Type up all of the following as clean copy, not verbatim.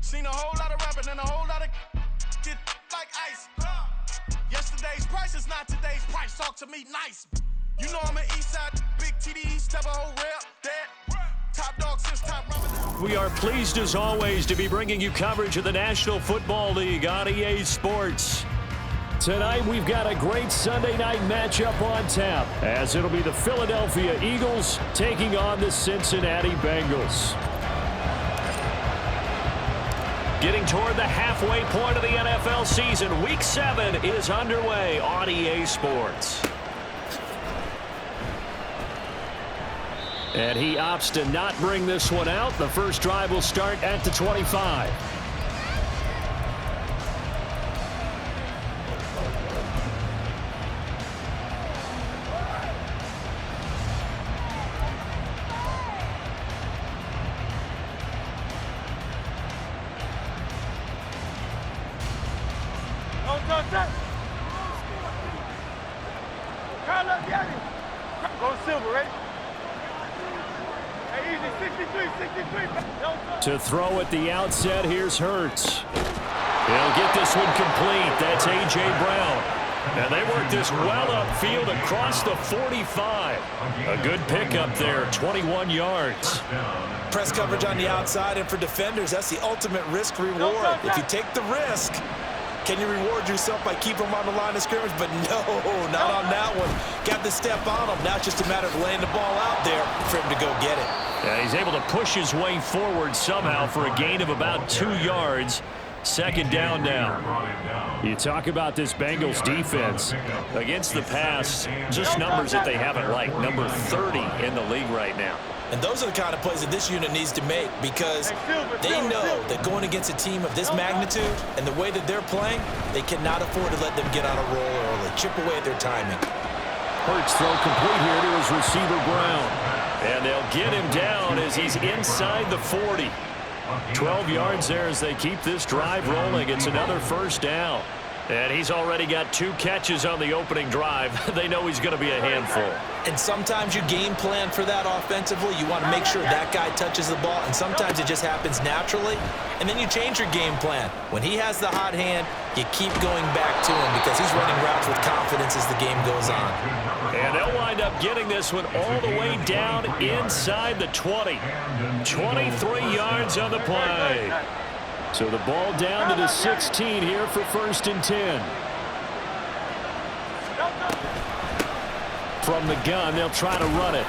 Seen a whole lot of rapping and a whole lot of get like ice. Yesterday's price is not today's price. Talk to me nice. You know I'm an east side, big TDE, step a whole rep, dead. Top dog since top rubber. We are pleased as always to be bringing you coverage of the National Football League on EA Sports. Tonight we've got a great Sunday night matchup on tap, as it'll be the Philadelphia Eagles taking on the Cincinnati Bengals. Getting toward the halfway point of the NFL season, Week 7 is underway on EA Sports. And he opts to not bring this one out. The first drive will start at the 25. Go silver, right? To throw at the outset, here's Hurts. He'll get this one complete. That's A.J. Brown. And they work this well upfield across the 45. A good pickup there, 21 yards. Press coverage on the outside, and for defenders, that's the ultimate risk-reward. If you take the risk, can you reward yourself by keeping them on the line of scrimmage? But no, not on that one. Got to step on him. Now it's just a matter of laying the ball out there for him to go get it. Yeah, he's able to push his way forward somehow for a gain of about 2 yards. Second down now. You talk about this Bengals defense. Against the pass, just numbers that they haven't liked. Number 30 in the league right now. And those are the kind of plays that this unit needs to make, because they know that going against a team of this magnitude and the way that they're playing, they cannot afford to let them get on a roll early. Chip away at their timing. Hurts throw complete here to his receiver Brown. And they'll get him down as he's inside the 40. 12 yards there as they keep this drive rolling. It's another first down. And he's already got 2 catches on the opening drive. They know he's going to be a handful. And sometimes you game plan for that offensively. You want to make sure that guy touches the ball, and sometimes it just happens naturally. And then you change your game plan. When he has the hot hand, you keep going back to him because he's running routes with confidence as the game goes on. And they'll wind up getting this one all the way down inside the 20. 23 yards on the play. So the ball down to the 16 here for 1st and 10. From the gun, they'll try to run it.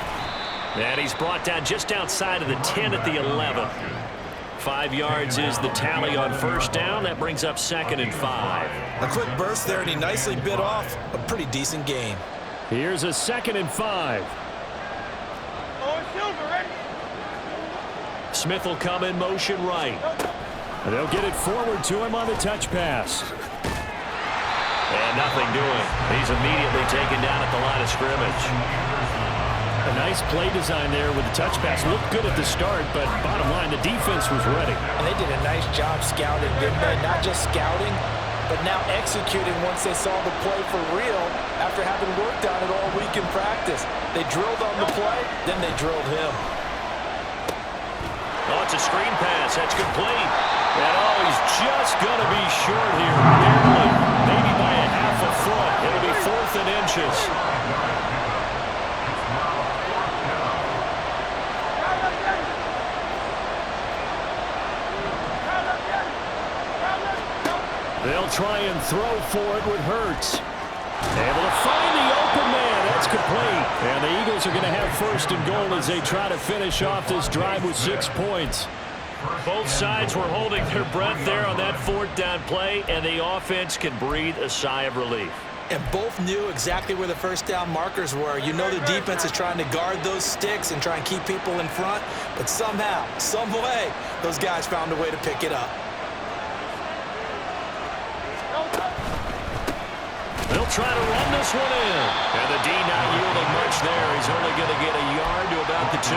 And he's brought down just outside of the 10 at the 11. 5 yards is the tally on first down. That brings up 2nd and 5. A quick burst there, and he nicely bit off a pretty decent game. Here's a 2nd and 5. Smith will come in motion right. And they'll get it forward to him on the touch pass. And nothing doing. He's immediately taken down at the line of scrimmage. A nice play design there with the touch pass. Looked good at the start, but bottom line, the defense was ready. And they did a nice job scouting, didn't they? Not just scouting, but now executing once they saw the play for real after having worked on it all week in practice. They drilled on the play, then they drilled him. Oh, it's a screen pass. That's complete. And oh, he's just going to be short here. Barely. Maybe by a half a foot. It'll be 4th and inches. They'll try and throw for it with Hurts. Able to find the open man. That's complete. And the Eagles are going to have 1st and goal as they try to finish off this drive with 6 points. Both sides were holding their breath there on that 4th down play, and the offense can breathe a sigh of relief. And both knew exactly where the first down markers were. You know the defense is trying to guard those sticks and try and keep people in front, but somehow, some way, those guys found a way to pick it up. They'll try to run this one in. And the D not yielding much there. He's only going to get a yard to about the 2.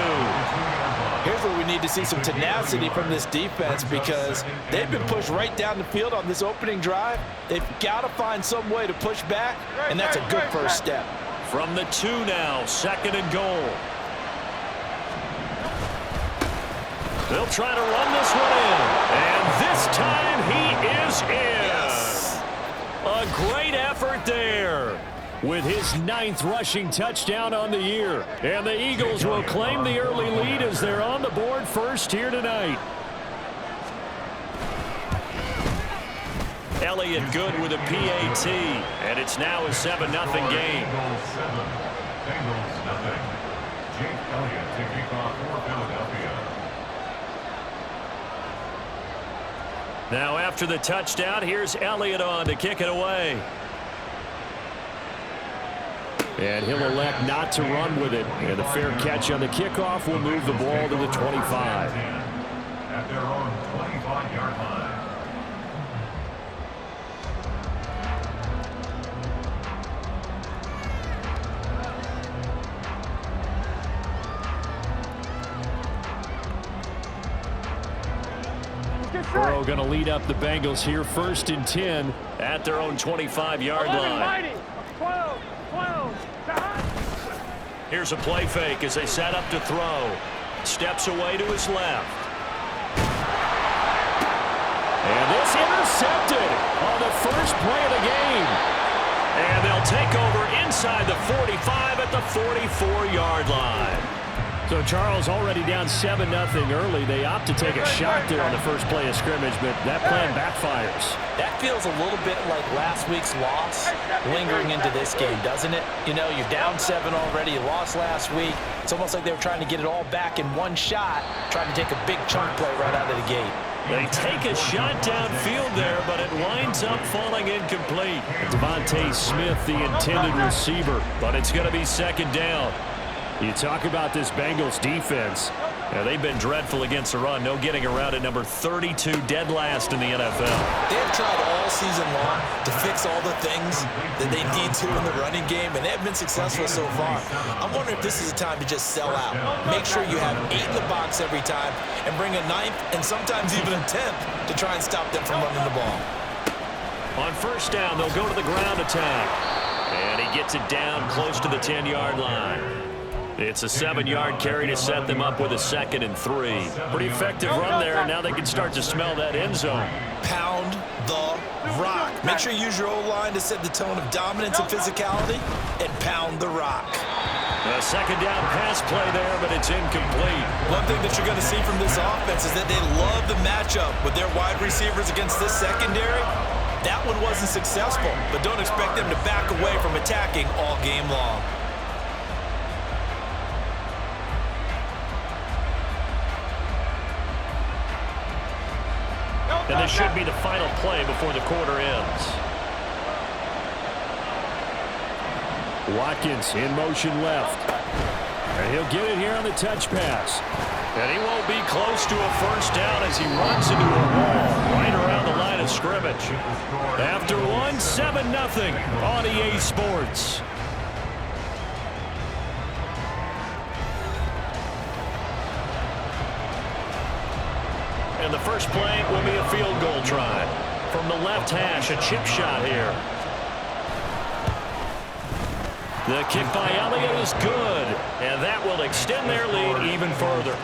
Here's where we need to see some tenacity from this defense, because they've been pushed right down the field on this opening drive. They've got to find some way to push back, and that's a good first step. From the 2 now, 2nd and goal. They'll try to run this one in. And this A great effort there with his 9th rushing touchdown on the year. And the Eagles will claim the early lead as they're on the board first here tonight. Elliott good with a PAT, and it's now a 7-0 game. Bengals 7, Bengals nothing. Jake Elliott taking off for Philadelphia. Now after the touchdown, here's Elliott on to kick it away. And he'll elect not to run with it. And the fair catch on the kickoff will move the ball to the 25. At their own 25-yard line. Burrow going to lead up the Bengals here, 1st and 10 at their own 25-yard line. Here's a play fake as they set up to throw. Steps away to his left. And this intercepted on the first play of the game. And they'll take over inside the 45 at the 44-yard line. So Charles already down 7-0 early. They opt to take a shot there on the first play of scrimmage, but that plan backfires. That feels a little bit like last week's loss lingering into this game, doesn't it? You know, you're down 7 already. You lost last week. It's almost like they were trying to get it all back in one shot, trying to take a big chunk play right out of the gate. They take a shot downfield there, but it winds up falling incomplete. Devontae Smith, the intended receiver, but it's going to be 2nd down. You talk about this Bengals defense. Now, they've been dreadful against the run. No getting around at number 32, dead last in the NFL. They have tried all season long to fix all the things that they need to in the running game, and they have been successful so far. I'm wondering if this is a time to just sell out. Make sure you have 8 in the box every time and bring a 9th and sometimes even a 10th to try and stop them from running the ball. On 1st down, they'll go to the ground attack. And he gets it down close to the 10-yard line. It's a 7-yard carry to set them up with a 2nd and 3. Pretty effective run there, and now they can start to smell that end zone. Pound the rock. Make sure you use your O-line to set the tone of dominance and physicality, and pound the rock. A 2nd down pass play there, but it's incomplete. One thing that you're going to see from this offense is that they love the matchup with their wide receivers against this secondary. That one wasn't successful, but don't expect them to back away from attacking all game long. And this should be the final play before the quarter ends. Watkins in motion left. And he'll get it here on the touch pass. And he won't be close to a 1st down as he runs into a wall right around the line of scrimmage. After one, 7-0 on EA Sports. And the first play will be a field goal try. From the left hash, a chip shot here. The kick by Elliott is good, and that will extend their lead even further.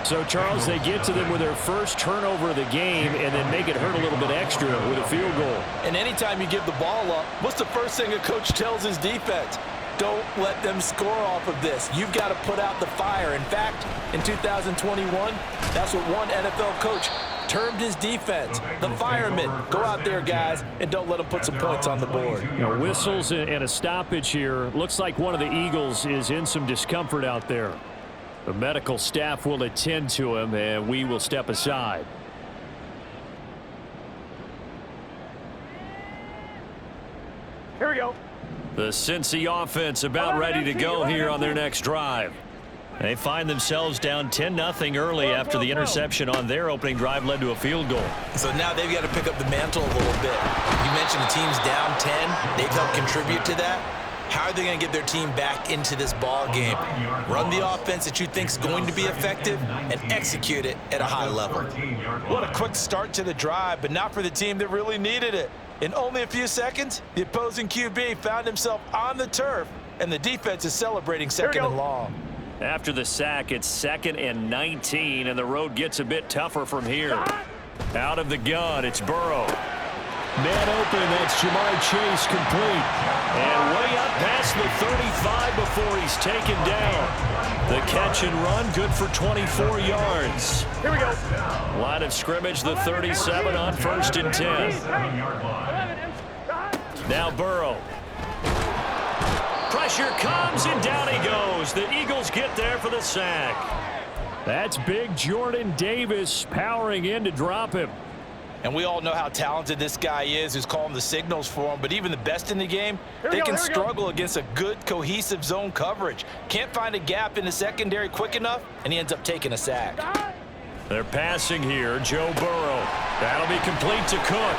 So, Charles, they get to them with their first turnover of the game and then make it hurt a little bit extra with a field goal. And anytime you give the ball up, what's the first thing a coach tells his defense? Don't let them score off of this. You've got to put out the fire. In fact, in 2021, that's what one NFL coach termed his defense. The firemen. Go out there, guys, and don't let them put some points on the board. You know, whistles and a stoppage here. Looks like one of the Eagles is in some discomfort out there. The medical staff will attend to him, and we will step aside. Here we go. The Cincy offense about ready to go here on their next drive. They find themselves down 10-0 early after the interception on their opening drive led to a field goal. So now they've got to pick up the mantle a little bit. You mentioned the team's down 10. They've helped contribute to that. How are they going to get their team back into this ball game? Run the offense that you think is going to be effective and execute it at a high level. What a quick start to the drive, but not for the team that really needed it. In only a few seconds, the opposing QB found himself on the turf, and the defense is celebrating 2nd and long. After the sack, it's 2nd and 19, and the road gets a bit tougher from here. Out of the gun, it's Burrow. Man open, that's Jamar Chase complete. And way up past the 35 before he's taken down. The catch and run, good for 24 yards. Here we go. Line of scrimmage, the 37 on 1st and 10. Now Burrow. Pressure comes, and down he goes. The Eagles get there for the sack. That's big Jordan Davis powering in to drop him. And we all know how talented this guy is who's calling the signals for him. But even the best in the game, they can struggle against a good, cohesive zone coverage. Can't find a gap in the secondary quick enough, and he ends up taking a sack. They're passing here. Joe Burrow. That'll be complete to Cook.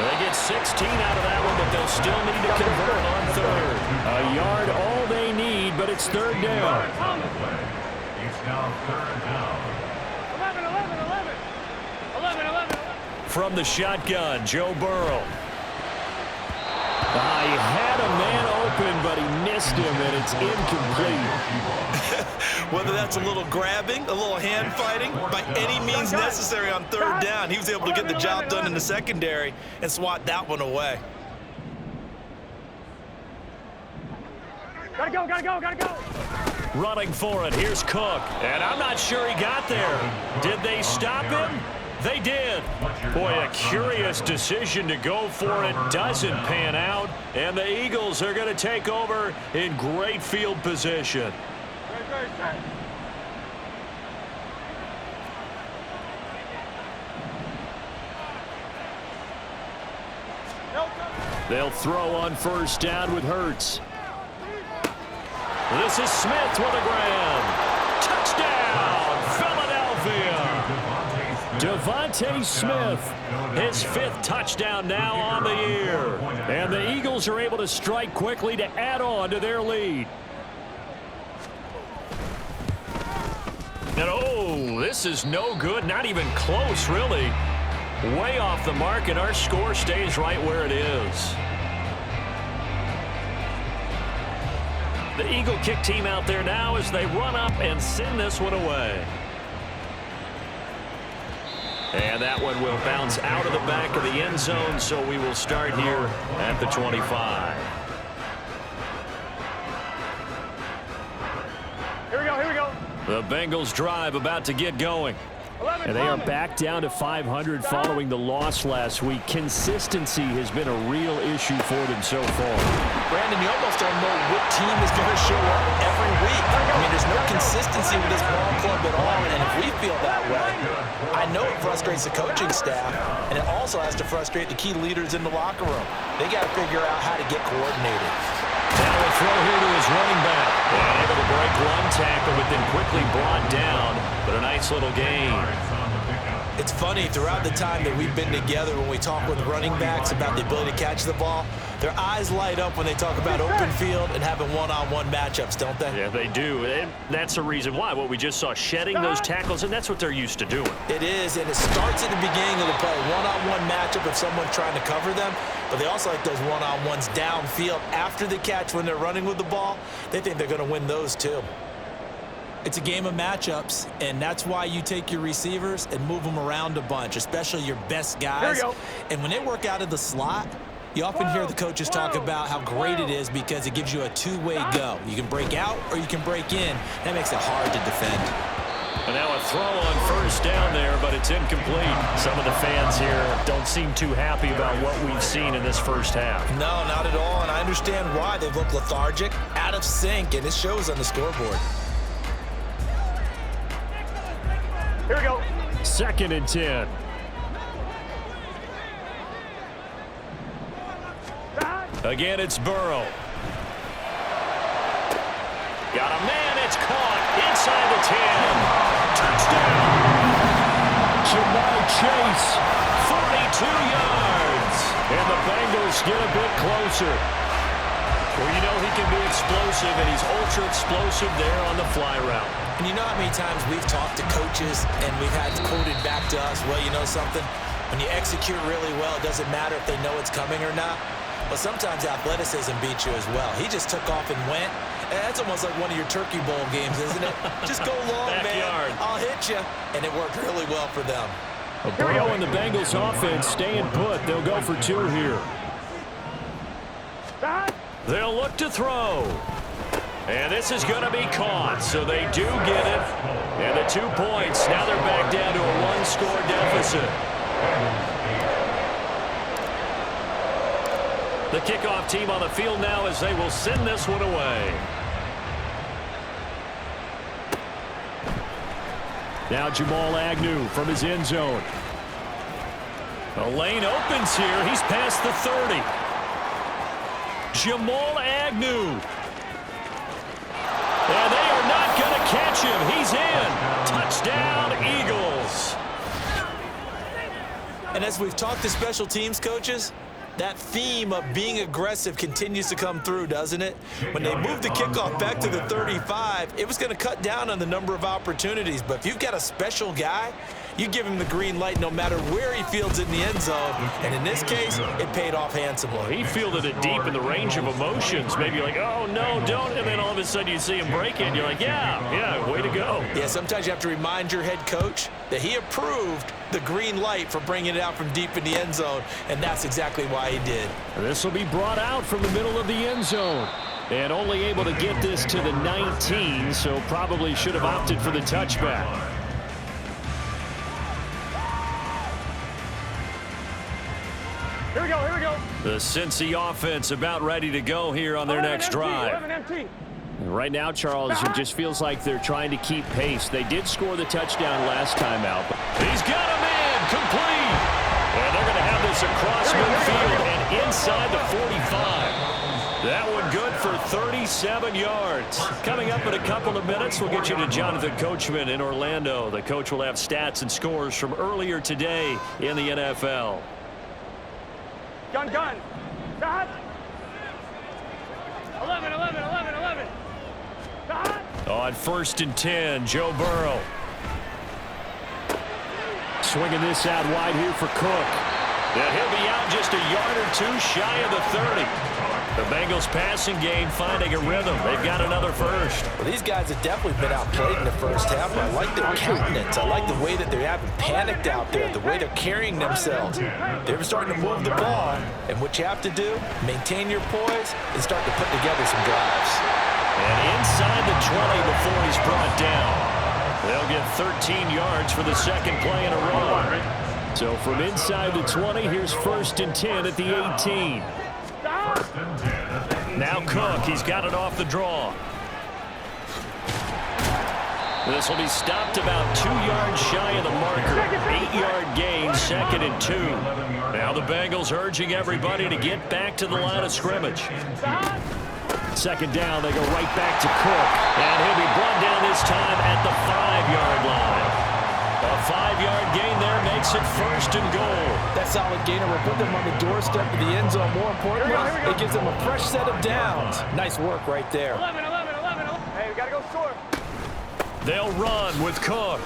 They get 16 out of that one, but they'll still need to convert on 3rd. A yard all they need, but it's 3rd down. It's now 3rd down. 11. From the shotgun, Joe Burrow. He had a man open, but he missed him, and it's incomplete. Whether that's a little grabbing, a little hand fighting, by any means necessary on 3rd down, he was able to get the job done in the secondary and swat that one away. Gotta go. Running for it, here's Cook. And I'm not sure he got there. Did they stop him? They did. Boy, a curious decision to go for it. Doesn't pan out. And the Eagles are going to take over in great field position. They'll throw on 1st down with Hurts. This is Smith with a grab. Touchdown, Philadelphia. Devontae Smith, his 5th touchdown now on the year. And the Eagles are able to strike quickly to add on to their lead. And this is no good, not even close, really. Way off the mark, and our score stays right where it is. The Eagle kick team out there now as they run up and send this one away. And that one will bounce out of the back of the end zone, so we will start here at the 25. Here we go. The Bengals drive about to get going. And they are back down to 500 following the loss last week. Consistency has been a real issue for them so far. Brandon, you almost don't know what team is going to show up every week. I mean, there's no consistency with this ball club at all, and if we feel that way, I know it frustrates the coaching staff, and it also has to frustrate the key leaders in the locker room. They got to figure out how to get coordinated. Now a throw here to his running back. And able to break one tackle, but then quickly brought down. But a nice little gain. It's funny, throughout the time that we've been together, when we talk with running backs about the ability to catch the ball, their eyes light up when they talk about open field and having one-on-one matchups, don't they? Yeah, they do. And that's the reason why. What we just saw, shedding those tackles, and that's what they're used to doing. It is, and it starts at the beginning of the play. One-on-one matchup if someone's trying to cover them, but they also like those one-on-ones downfield after the catch when they're running with the ball. They think they're going to win those too. It's a game of matchups, and that's why you take your receivers and move them around a bunch, especially your best guys. And when they work out of the slot, you often hear the coaches talk about how great it is because it gives you a two-way go. You can break out or you can break in. That makes it hard to defend. And now a throw on 1st down there, but it's incomplete. Some of the fans here don't seem too happy about what we've seen in this first half. No, not at all, and I understand why. They look lethargic, out of sync, and it shows on the scoreboard. Here we go. 2nd and 10. Again, it's Burrow. Got a man, it's caught inside the 10. Touchdown! Jamar Chase, 42 yards. And the Bengals get a bit closer. Well, you know he can be explosive, and he's ultra explosive there on the fly route. And you know how many times we've talked to coaches and we've had quoted back to us, well, you know something? When you execute really well, it doesn't matter if they know it's coming or not. But sometimes athleticism beats you as well. He just took off and went. And that's almost like one of your Turkey Bowl games, isn't it? Just go long, man. I'll hit you. And it worked really well for them. Burrow and the Bengals offense staying put. They'll go for 2 here. They'll look to throw. And this is going to be caught, so they do get it. And the 2 points, now they're back down to a 1-score deficit. The kickoff team on the field now as they will send this one away. Now Jamal Agnew from his end zone. The lane opens here. He's past the 30. Jamal Agnew. And they are not going to catch him. He's in. Touchdown, Eagles. And as we've talked to special teams coaches, that theme of being aggressive continues to come through, doesn't it? When they moved the kickoff back to the 35, it was going to cut down on the number of opportunities. But if you've got a special guy, you give him the green light no matter where he fields it in the end zone. And in this case, it paid off handsomely. Well, he fielded it deep in the range of emotions. Maybe you're like, oh, no, don't. And then all of a sudden you see him break it. And you're like, yeah, way to go. Yeah, sometimes you have to remind your head coach that he approved the green light for bringing it out from deep in the end zone. And that's exactly why he did. This will be brought out from the middle of the end zone. And only able to get this to the 19, so probably should have opted for the touchback. Here we go, here we go. The Cincy offense about ready to go here on their next drive. Right now, Charles, it just feels like they're trying to keep pace. They did score the touchdown last time out. He's got him in, complete. And they're going to have this across midfield and inside the 45. That one good for 37 yards. Coming up in a couple of minutes, we'll get you to Jonathan Coachman in Orlando. The coach will have stats and scores from earlier today in the NFL. Gun. Stop. 11. Stop. On 1st and 10, Joe Burrow. Swinging this out wide here for Cook. And he'll be out just a yard or 2 shy of the 30. The Bengals passing game finding a rhythm. They've got another first. Well, these guys have definitely been outplayed in the first half. I like their countenance. I like the way that they haven't panicked out there, the way they're carrying themselves. They're starting to move the ball, and what you have to do, maintain your poise and start to put together some drives. And inside the 20 before he's brought down. They'll get 13 yards for the second play in a row. So from inside the 20, here's 1st and 10 at the 18. Now Cook, he's got it off the draw. This will be stopped about 2 yards shy of the marker. 8-yard gain, 2nd and 2. Now the Bengals urging everybody to get back to the line of scrimmage. 2nd down, they go right back to Cook. And he'll be brought down this time at the 5-yard line. A 5-yard gain there makes it 1st and goal. That solid gainer will put them on the doorstep of the end zone. More importantly, it gives them a fresh set of downs. Nice work right there. 11. Hey, we got to go score. They'll run with Cook.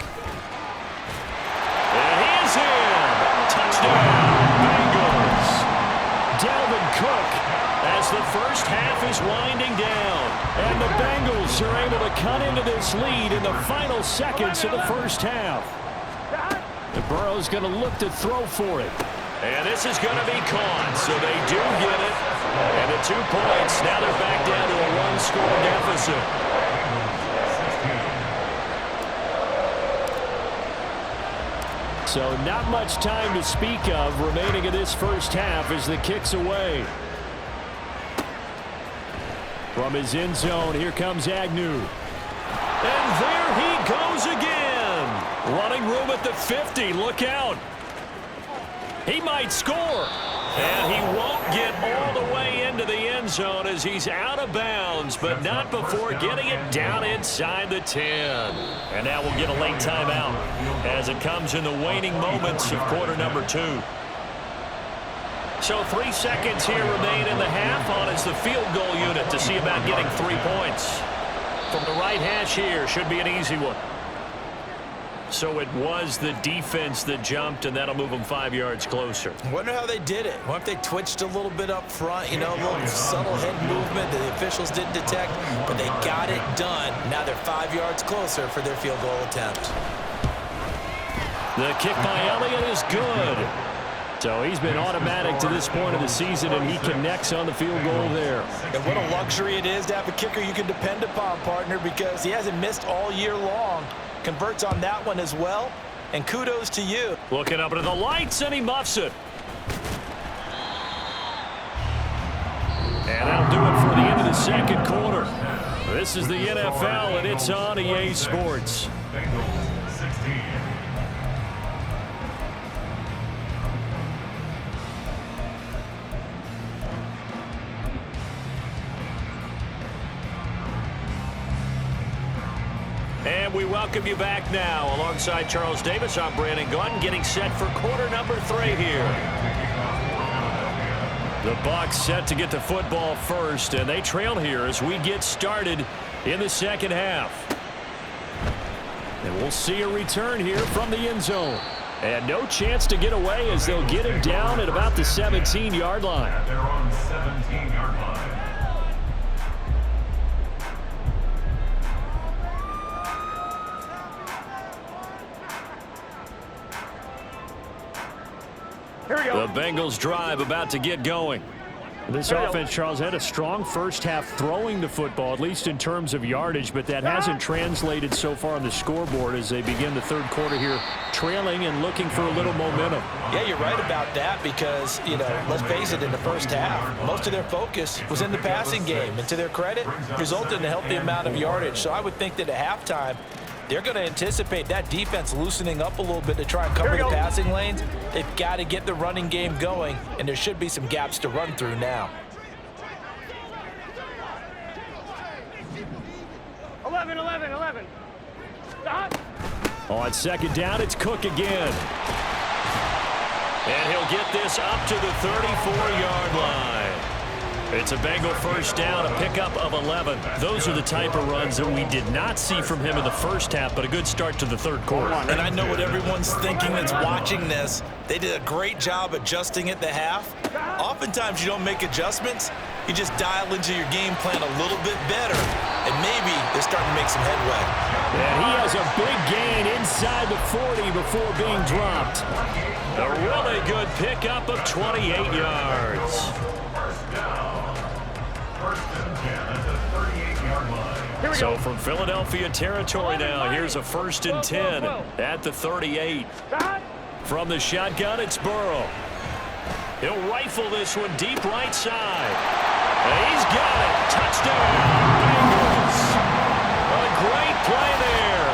And he is in. Touchdown, Bengals. Dalvin Cook as the first half is winding down. And the Bengals are able to cut into this lead in the final seconds of the first half. The Burrow's going to look to throw for it. And this is going to be caught, so they do get it. And the 2 points, now they're back down to a 1-score deficit. So not much time to speak of remaining in this first half as the kick's away. From his end zone, here comes Agnew. And there he goes again. Running room at the 50. Look out. He might score. And he won't get all the way into the end zone as he's out of bounds, but not before getting it down inside the 10. And now we'll get a late timeout as it comes in the waning moments of quarter number 2. So 3 seconds here remain in the half. On is the field goal unit to see about getting 3 points. From the right hash here, should be an easy one. So it was the defense that jumped, and that'll move them 5 yards closer. Wonder how they did it. Wonder if they twitched a little bit up front, a little subtle head movement that the officials didn't detect, but they got it done. Now they're 5 yards closer for their field goal attempt. The kick by Elliott is good. So he's been automatic to this point of the season, and he connects on the field goal there. And what a luxury it is to have a kicker you can depend upon, partner, because he hasn't missed all year long. Converts on that one as well, and kudos to you. Looking up into the lights, and he muffs it. And that'll do it for the end of the second quarter. This is the NFL, and it's on EA Sports. Bengals 16. And we welcome you back now. Alongside Charles Davis, I'm Brandon Gaudin, getting set for quarter number 3 here. The Bucs set to get the football first, and they trail here as we get started in the second half. And we'll see a return here from the end zone. And no chance to get away as they'll get him down at about the 17-yard line. They're on 17-yard line. Here we go. The Bengals drive about to get going. This offense, Charles, had a strong first half throwing the football, at least in terms of yardage, but that hasn't translated so far on the scoreboard as they begin the third quarter here, trailing and looking for a little momentum. Yeah, you're right about that because, let's face it, in the first half, most of their focus was in the passing game, and to their credit, resulted in a healthy amount of yardage. So I would think that at halftime, they're going to anticipate that defense loosening up a little bit to try and cover the passing lanes. They've got to get the running game going, and there should be some gaps to run through now. 11. Stop. On second down, it's Cook again. And he'll get this up to the 34-yard line. It's a Bengal first down, a pickup of 11. Those are the type of runs that we did not see from him in the first half, but a good start to the third quarter. And I know what everyone's thinking that's watching this. They did a great job adjusting at the half. Oftentimes you don't make adjustments. You just dial into your game plan a little bit better, and maybe they're starting to make some headway. And he has a big gain inside the 40 before being dropped. A really good pickup of 28 yards. So from Philadelphia territory now, here's a 1st and 10 at the 38. From the shotgun, it's Burrow. He'll rifle this one deep right side. And he's got it. Touchdown, Bengals. A great play there.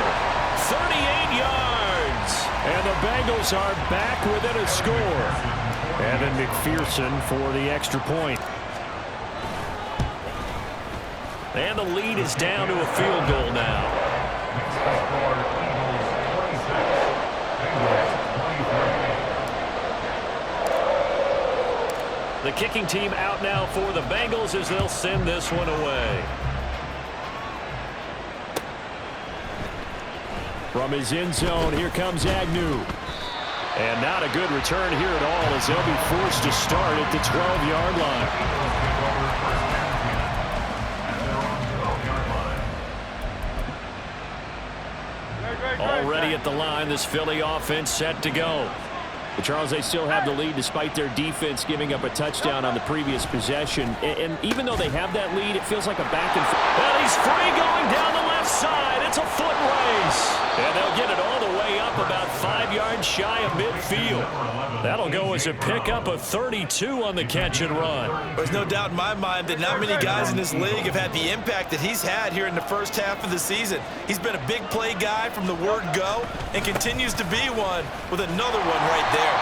38 yards. And the Bengals are back within a score. Evan McPherson for the extra point. And the lead is down to a field goal now. The kicking team out now for the Bengals as they'll send this one away. From his end zone, here comes Agnew. And not a good return here at all as they'll be forced to start at the 12-yard line. Already at the line, this Philly offense set to go. But Charles, they still have the lead despite their defense giving up a touchdown on the previous possession. And even though they have that lead, it feels like a back and forth. And he's free going down the left side. It's a foot race. And they'll get it all the way up about 5 yards shy of midfield. That'll go as a pickup of 32 on the catch and run. There's no doubt in my mind that not many guys in this league have had the impact that he's had here in the first half of the season. He's been a big play guy from the word go and continues to be one with another one right there.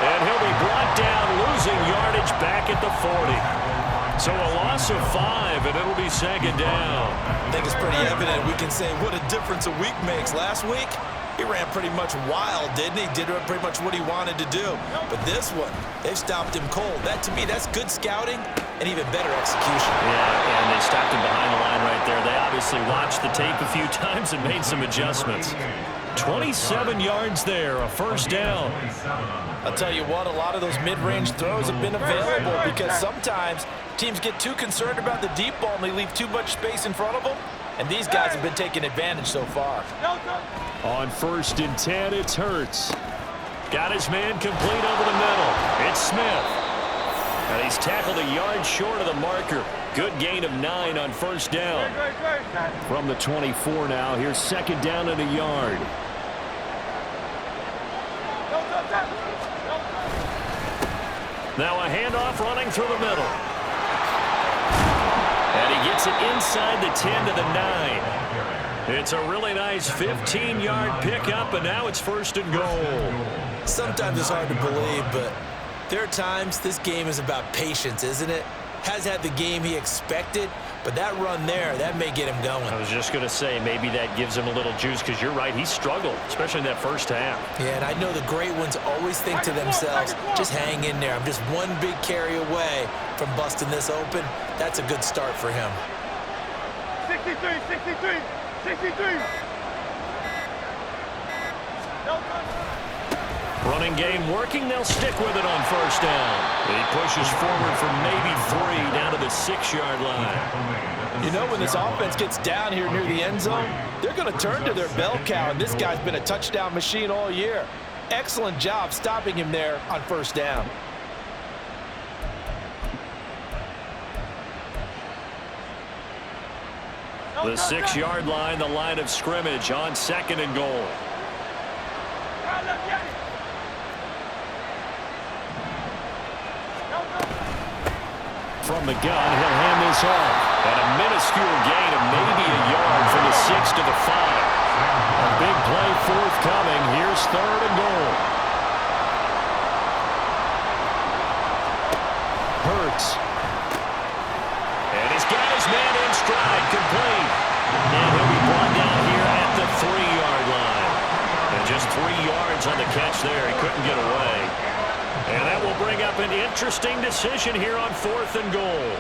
And he'll be brought down, losing yardage back at the 40. So a loss of 5, and it'll be second down. I think it's pretty evident. We can say what a difference a week makes. Last week, he ran pretty much wild, didn't he? Did pretty much what he wanted to do. But this one, they've stopped him cold. That, to me, that's good scouting and even better execution. Yeah, and they stopped him behind the line right there. They obviously watched the tape a few times and made some adjustments. 27 yards there, a first down. I'll tell you what, a lot of those mid-range throws have been available because sometimes teams get too concerned about the deep ball and they leave too much space in front of them. And these guys have been taking advantage so far. On 1st and 10, it's Hurts. Got his man complete over the middle. It's Smith. And he's tackled a yard short of the marker. Good gain of 9 on 1st down. From the 24 now, here's 2nd down and a yard. Now a handoff running through the middle. And he gets it inside the 10 to the 9. It's a really nice 15-yard pickup, and now it's 1st and goal. Sometimes it's hard to believe, but there are times this game is about patience, isn't it? Has had the game he expected, but that run there, that may get him going. I was just going to say, maybe that gives him a little juice, because you're right, he struggled, especially in that first half. Yeah, and I know the great ones always think to themselves, just hang in there. I'm just one big carry away from busting this open. That's a good start for him. 63, 63, 63. Running game working. They'll stick with it on 1st down. He pushes forward for maybe 3 down to the 6-yard line. You know, when this offense gets down here near the end zone, they're going to turn to their bell cow, and this guy's been a touchdown machine all year. Excellent job stopping him there on 1st down. The 6-yard line, the line of scrimmage on 2nd and goal. From the gun, he'll hand this off. And a minuscule gain of maybe a yard from the 6 to the 5. A big play forthcoming. Here's 3rd and goal. Hurts. And he's got his man in stride, complete. And he'll be brought down here at the 3-yard line. And just 3 yards on the catch there. He couldn't get away. And that will bring up an interesting decision here on 4th and goal.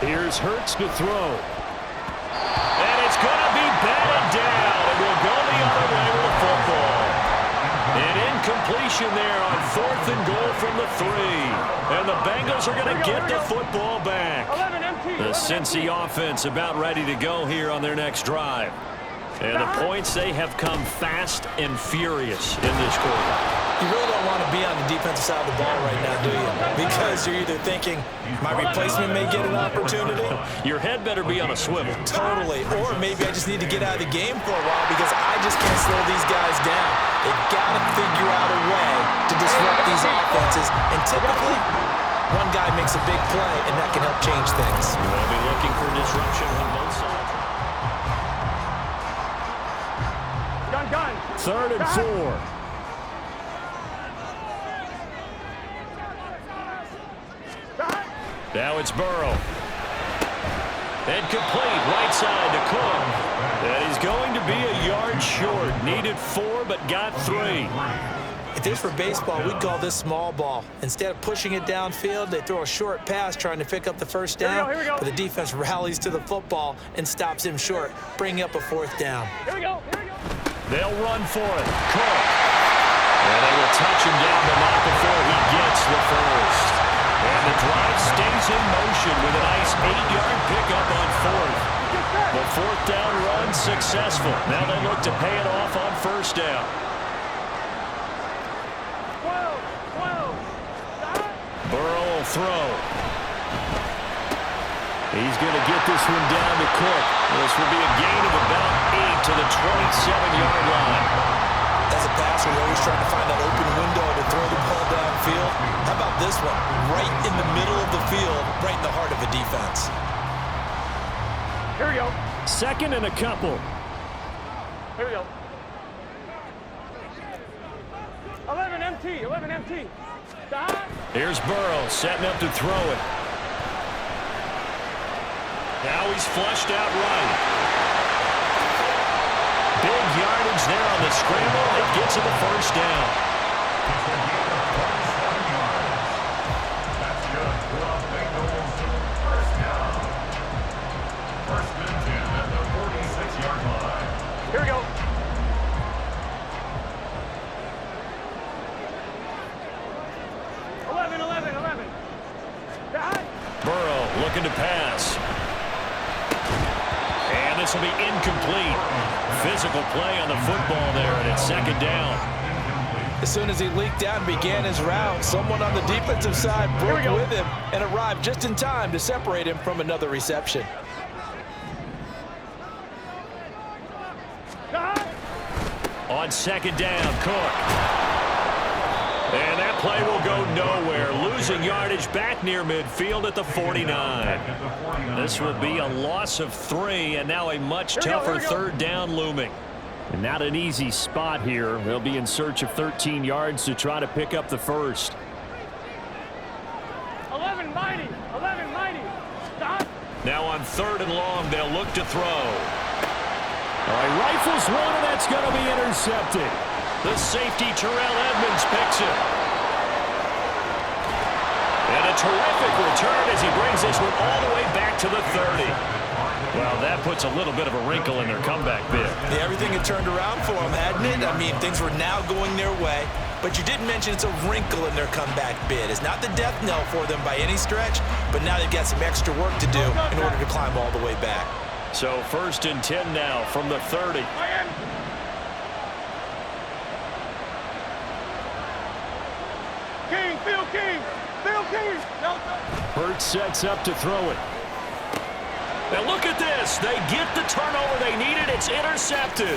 Here's Hurts to throw. And it's going to be batted down. It will go the other way with the football. An incompletion there on 4th and goal from the 3. And the Bengals are going to get the football back. The Cincy offense about ready to go here on their next drive. And the points, they have come fast and furious in this quarter. You really don't want to be on the defensive side of the ball right now, do you? Because you're either thinking, my replacement may get an opportunity. Your head better be on a swivel. Totally. Or maybe I just need to get out of the game for a while because I just can't slow these guys down. They've got to figure out a way to disrupt these offenses. And typically, one guy makes a big play, and that can help change things. You want to be looking for disruption on both sides. Gun. 3rd and 4. Now it's Burrow. And complete, right side to Cook. And he's going to be a yard short. Needed 4, but got 3. If this were baseball, we'd call this small ball. Instead of pushing it downfield, they throw a short pass trying to pick up the 1st down. Here we go. But the defense rallies to the football and stops him short, bringing up a 4th down. Here we go. They'll run for it. Cook. And they will touch him down, but not before he gets the 1st. And the drive stays in motion with a nice 8-yard pickup on 4th. The 4th down run successful. Now they look to pay it off on 1st down. 12. Burrow will throw. He's going to get this one down to Cook. This will be a gain of about 8 to the 27-yard line. As a passer, you're always trying to find that open window to throw the ball downfield. How about this one? Right in the middle of the field, right in the heart of a defense. Here we go. 2nd and a couple. Here we go. 11 MT. Here's Burrow setting up to throw it. Now he's flushed out right. Big yardage there on the scramble. It gets him the 1st down. That's good. pass. And this will be incomplete. Physical play on the football there, and it's second down. As soon as he leaked out and began his route, someone on the defensive side broke with him and arrived just in time to separate him from another reception. On second down, Cook. And that play will go nowhere. Losing yardage back near midfield at the 49. This will be a loss of 3, and now a much tougher third down looming. And not an easy spot here. They'll be in search of 13 yards to try to pick up the first. 11 mighty. 11 mighty. Stop. Now on third and long, they'll look to throw. All right, rifles one, and that's going to be intercepted. The safety, Terrell Edmonds, picks it. And a terrific return as he brings this one all the way back to the 30. Well, that puts a little bit of a wrinkle in their comeback bid. Yeah, everything had turned around for them, hadn't it? I mean, things were now going their way. But you did mention it's a wrinkle in their comeback bid. It's not the death knell for them by any stretch, but now they've got some extra work to do in order to climb all the way back. So first and 10 now from the 30. King, Phil King. Phil King. Hurts sets up to throw it. Now look at this. They get the turnover they needed. It's intercepted.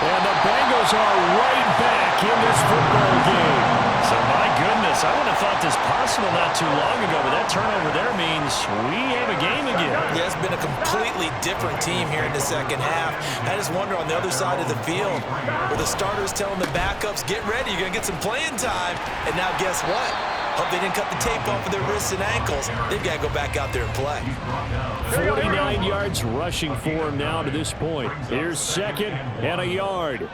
And the Bengals are right back in this football game. So my goodness, I wouldn't have thought this possible not too long ago, but that turnover there means we have a game again. Yeah, it's been a completely different team here in the second half. I just wonder on the other side of the field where the starters telling the backups, get ready, you're going to get some playing time. And now guess what? Hope they didn't cut the tape off of their wrists and ankles. They've got to go back out there and play. 49 yards rushing for him now to this point. Here's second and a yard.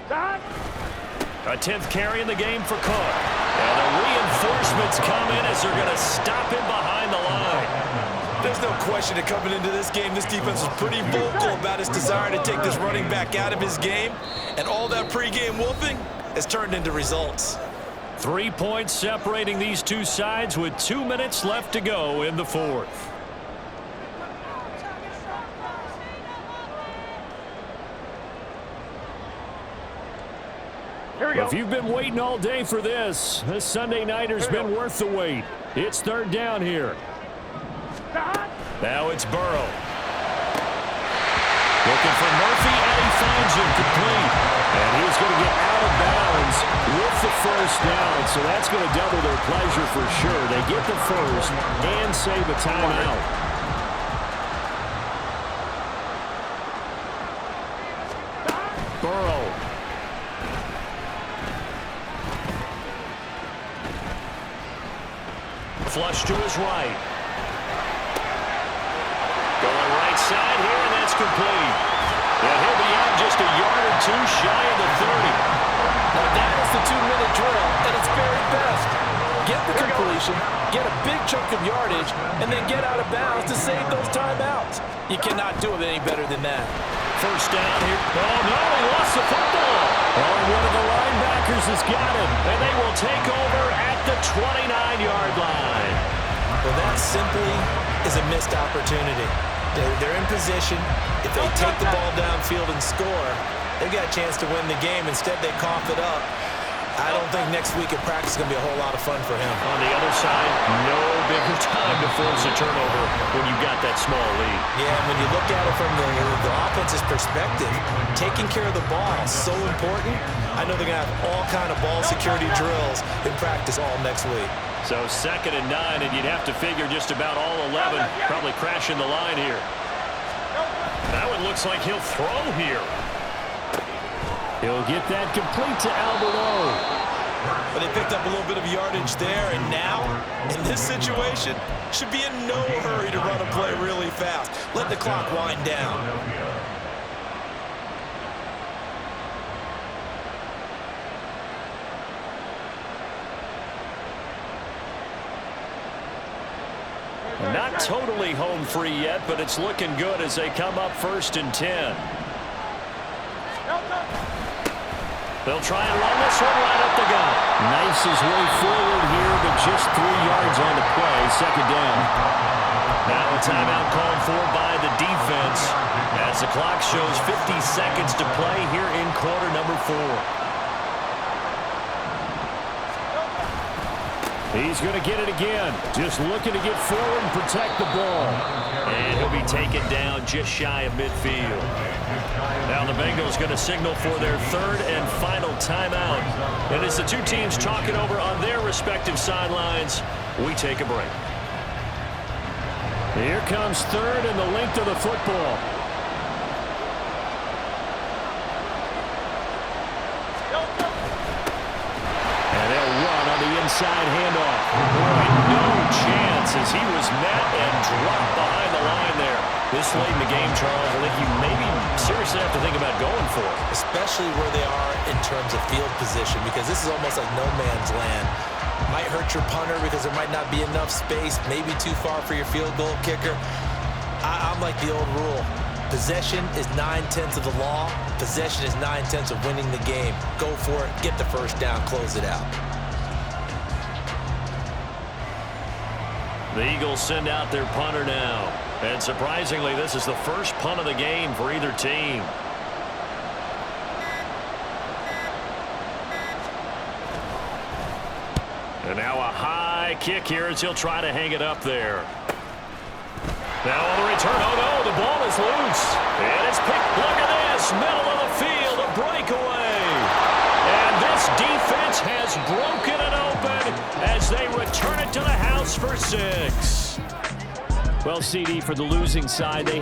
A 10th carry in the game for Cook. And the reinforcements come in as they're going to stop him behind the line. There's no question that coming into this game, this defense was pretty vocal about its desire to take this running back out of his game. And all that pregame wolfing has turned into results. 3 points separating these two sides with 2 minutes left to go in the fourth. If you've been waiting all day for this Sunday nighter's been worth the wait. It's third down here. Now it's Burrow. Looking for Murphy, and he finds him complete. And he's going to get out of bounds with the first down, so that's going to double their pleasure for sure. They get the first and save a timeout. Burrow. Flush to his right. Going right side here, and that's complete. And he'll be out just a yard or two shy of the 30. Now that is the 2-minute drill at its very best. Get the completion, get a big chunk of yardage, and then get out of bounds to save those timeouts. You cannot do it any better than that. First down here. Oh, no, he lost the football. Oh, one of the linebackers has got him, and they will take over at the 29-yard line. Well, that simply is a missed opportunity. They're in position. If they take the ball downfield and score, they've got a chance to win the game. Instead, they cough it up. I don't think next week at practice is going to be a whole lot of fun for him. On the other side, no bigger time to force a turnover when you've got that small lead. Yeah, and when you look at it from the offense's perspective, taking care of the ball is so important. I know they're going to have all kind of ball security drills in practice all next week. So 2nd and 9, and you'd have to figure just about all 11 probably crashing the line here. That one looks like he'll throw here. He'll get that complete to Alberto. But they picked up a little bit of yardage there, and now, in this situation, should be in no hurry to run a play really fast. Let the clock wind down. Not totally home free yet, but it's looking good as they come up 1st and 10. They'll try and run this one right up the gut. Knifes his way forward here, but just 3 yards on the play. Second down. Now a timeout called for by the defense as the clock shows 50 seconds to play here in quarter number 4. He's going to get it again. Just looking to get forward and protect the ball. And he'll be taken down just shy of midfield. Now the Bengals going to signal for their 3rd and final timeout. And as the two teams talk it over on their respective sidelines, we take a break. Here comes 3rd and the length of the football. And they'll run on the inside handoff. Boy, no chance as he was met and dropped behind the line there. This late in the game, Charles, I think you maybe seriously have to think about going for it. Especially where they are in terms of field position, because this is almost like no man's land. Might hurt your punter because there might not be enough space, maybe too far for your field goal kicker. I'm like the old rule. Possession is 9/10 of the law. Possession is 9/10 of winning the game. Go for it, get the first down, close it out. The Eagles send out their punter now. And surprisingly, this is the first punt of the game for either team. And now a high kick here as he'll try to hang it up there. Now on the return, oh no, the ball is loose. And it's picked, look at this, middle of the field, a breakaway. And this defense has broken it open as they return it to the house for 6. Well, CD, for the losing side, they